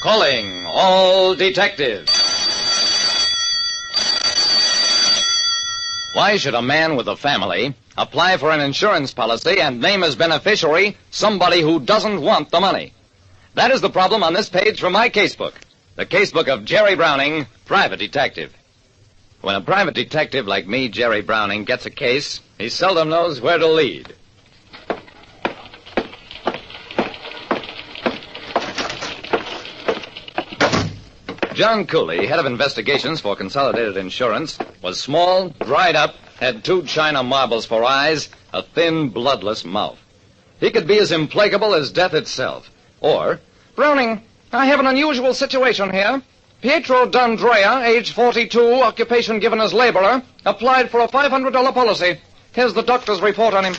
Calling all detectives. Why should a man with a family apply for an insurance policy and name as beneficiary somebody who doesn't want the money? That is the problem on this page from my casebook. The casebook of Jerry Browning, private detective. When a private detective like me, Jerry Browning, gets a case, he seldom knows where to lead. John Cooley, head of investigations for Consolidated Insurance, was small, dried up, had 2 china marbles for eyes, a thin, bloodless mouth. He could be as implacable as death itself. Or, Browning, I have an unusual situation here. Pietro D'Andrea, age 42, occupation given as laborer, applied for a $500 policy. Here's the doctor's report on him.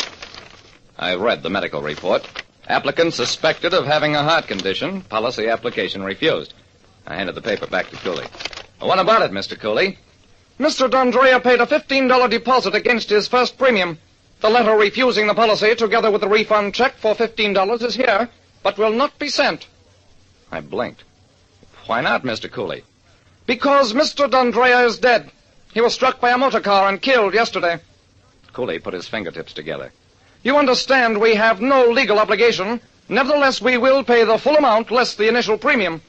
I read the medical report. Applicant suspected of having a heart condition. Policy application refused. I handed the paper back to Cooley. Well, what about it, Mr. Cooley? Mr. D'Andrea paid a $15 deposit against his first premium. The letter refusing the policy, together with the refund check for $15, is here, but will not be sent. I blinked. Why not, Mr. Cooley? Because Mr. D'Andrea is dead. He was struck by a motor car and killed yesterday. Cooley put his fingertips together. You understand we have no legal obligation. Nevertheless, we will pay the full amount less the initial premium.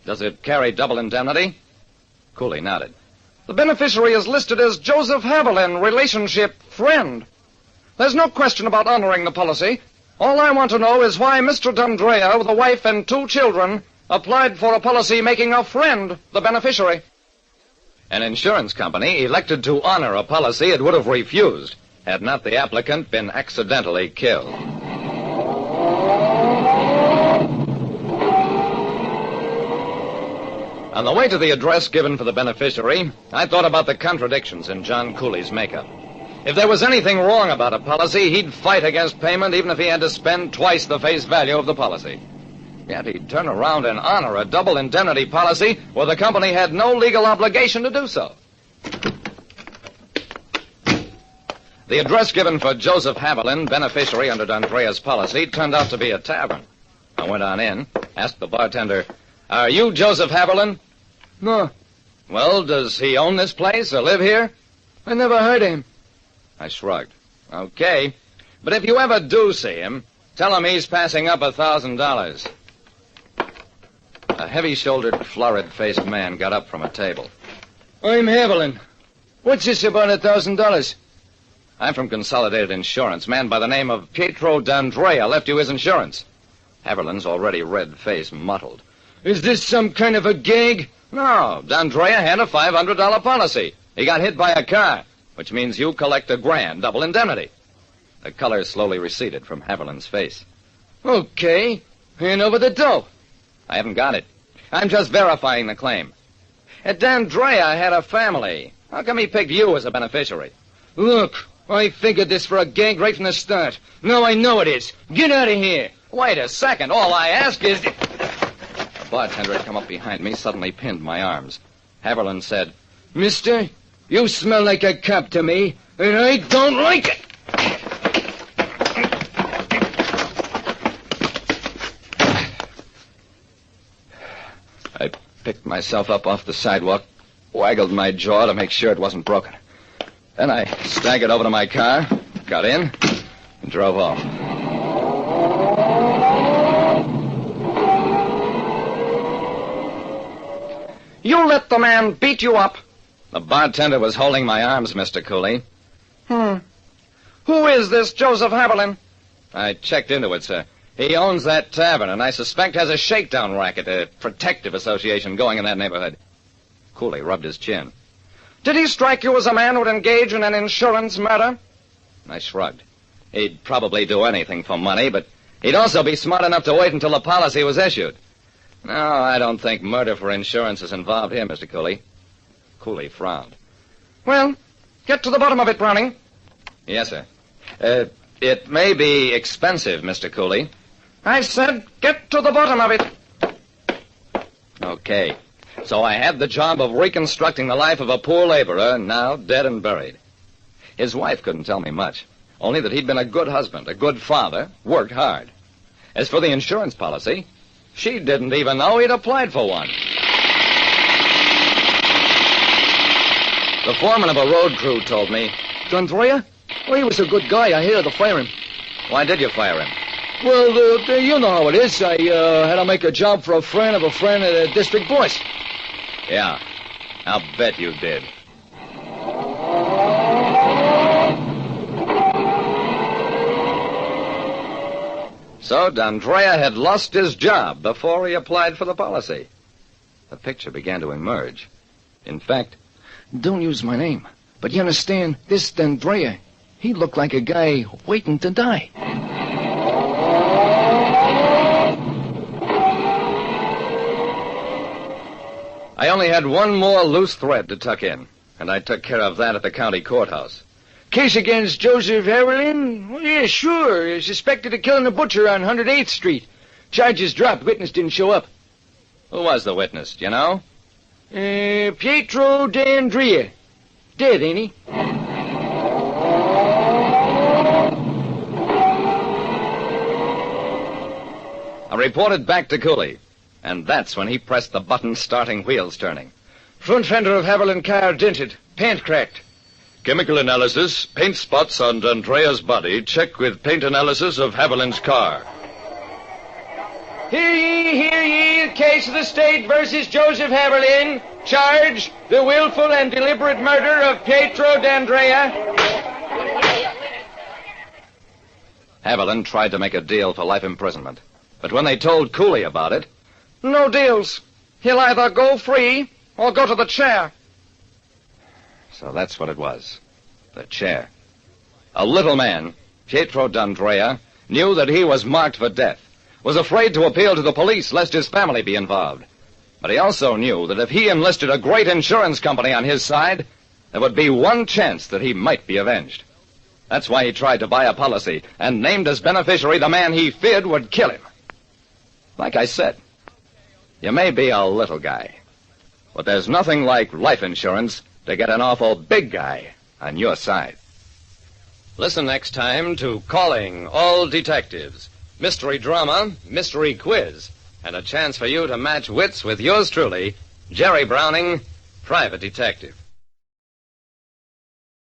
Does it carry double indemnity? Cooley nodded. The beneficiary is listed as Joseph Haviland, relationship friend. There's no question about honoring the policy. All I want to know is why Mr. D'Andrea, with a wife and 2 children, applied for a policy making a friend the beneficiary. An insurance company elected to honor a policy it would have refused had not the applicant been accidentally killed. On the way to the address given for the beneficiary, I thought about the contradictions in John Cooley's makeup. If there was anything wrong about a policy, he'd fight against payment even if he had to spend twice the face value of the policy. Yet he'd turn around and honor a double indemnity policy where the company had no legal obligation to do so. The address given for Joseph Haviland, beneficiary under D'Andrea's policy, turned out to be a tavern. I went on in, asked the bartender, "Are you Joseph Haviland?" No. Well, does he own this place or live here? I never heard of him. I shrugged. Okay. But if you ever do see him, tell him he's passing up $1,000. A heavy-shouldered, florid-faced man got up from a table. I'm Haviland. What's this about $1,000? I'm from Consolidated Insurance. Man by the name of Pietro D'Andrea left you his insurance. Haviland's already red-faced, muttled. Is this some kind of a gag? No, D'Andrea had a $500 policy. He got hit by a car, which means you collect $1,000, double indemnity. The color slowly receded from Haviland's face. Okay. Hand over the dough. I haven't got it. I'm just verifying the claim. D'Andrea had a family. How come he picked you as a beneficiary? Look, I figured this for a gag right from the start. Now I know it is. Get out of here. Wait a second. All I ask is... The bartender had come up behind me, suddenly pinned my arms. Haviland said, "Mister, you smell like a cop to me, and I don't like it." I picked myself up off the sidewalk, waggled my jaw to make sure it wasn't broken. Then I staggered over to my car, got in, and drove off. You let the man beat you up. The bartender was holding my arms, Mr. Cooley. Who is this Joseph Haviland? I checked into it, sir. He owns that tavern, and I suspect has a shakedown racket, a protective association going in that neighborhood. Cooley rubbed his chin. Did he strike you as a man who would engage in an insurance murder? I shrugged. He'd probably do anything for money, but he'd also be smart enough to wait until the policy was issued. No, I don't think murder for insurance is involved here, Mr. Cooley. Cooley frowned. Well, get to the bottom of it, Browning. Yes, sir. It may be expensive, Mr. Cooley. I said get to the bottom of it. Okay. So I had the job of reconstructing the life of a poor laborer, now dead and buried. His wife couldn't tell me much, only that he'd been a good husband, a good father, worked hard. As for the insurance policy, She didn't even know he'd applied for one. The foreman of a road crew told me. D'Andrea? Well, he was a good guy. I hated to fire him. Why did you fire him? Well, you know how it is. I had to make a job for a friend of a district boss. Yeah, I'll bet you did. So D'Andrea had lost his job before he applied for the policy. The picture began to emerge. In fact, Don't use my name. But you understand, this D'Andrea, he looked like a guy waiting to die. I only had one more loose thread to tuck in, and I took care of that at the county courthouse. Case against Joseph Haberlin? Well, yeah, sure. He's suspected of killing a butcher on 108th Street. Charges dropped. Witness didn't show up. Who was the witness, do you know? Pietro D'Andrea. Dead, ain't he? I reported back to Cooley, and that's when he pressed the button starting wheels turning. Front fender of Haberlin car dented. Paint cracked. Chemical analysis, paint spots on D'Andrea's body, check with paint analysis of Haberlin's car. Hear ye, the case of the state versus Joseph Haberlin. Charge, the willful and deliberate murder of Pietro D'Andrea. Haberlin tried to make a deal for life imprisonment, but when they told Cooley about it... No deals. He'll either go free or go to the chair. So that's what it was. The chair. A little man, Pietro D'Andrea, knew that he was marked for death, was afraid to appeal to the police lest his family be involved. But he also knew that if he enlisted a great insurance company on his side, there would be one chance that he might be avenged. That's why he tried to buy a policy and named as beneficiary the man he feared would kill him. Like I said, you may be a little guy, but there's nothing like life insurance to get an awful big guy on your side. Listen next time to Calling All Detectives. Mystery drama, mystery quiz, and a chance for you to match wits with yours truly, Jerry Browning, Private Detective.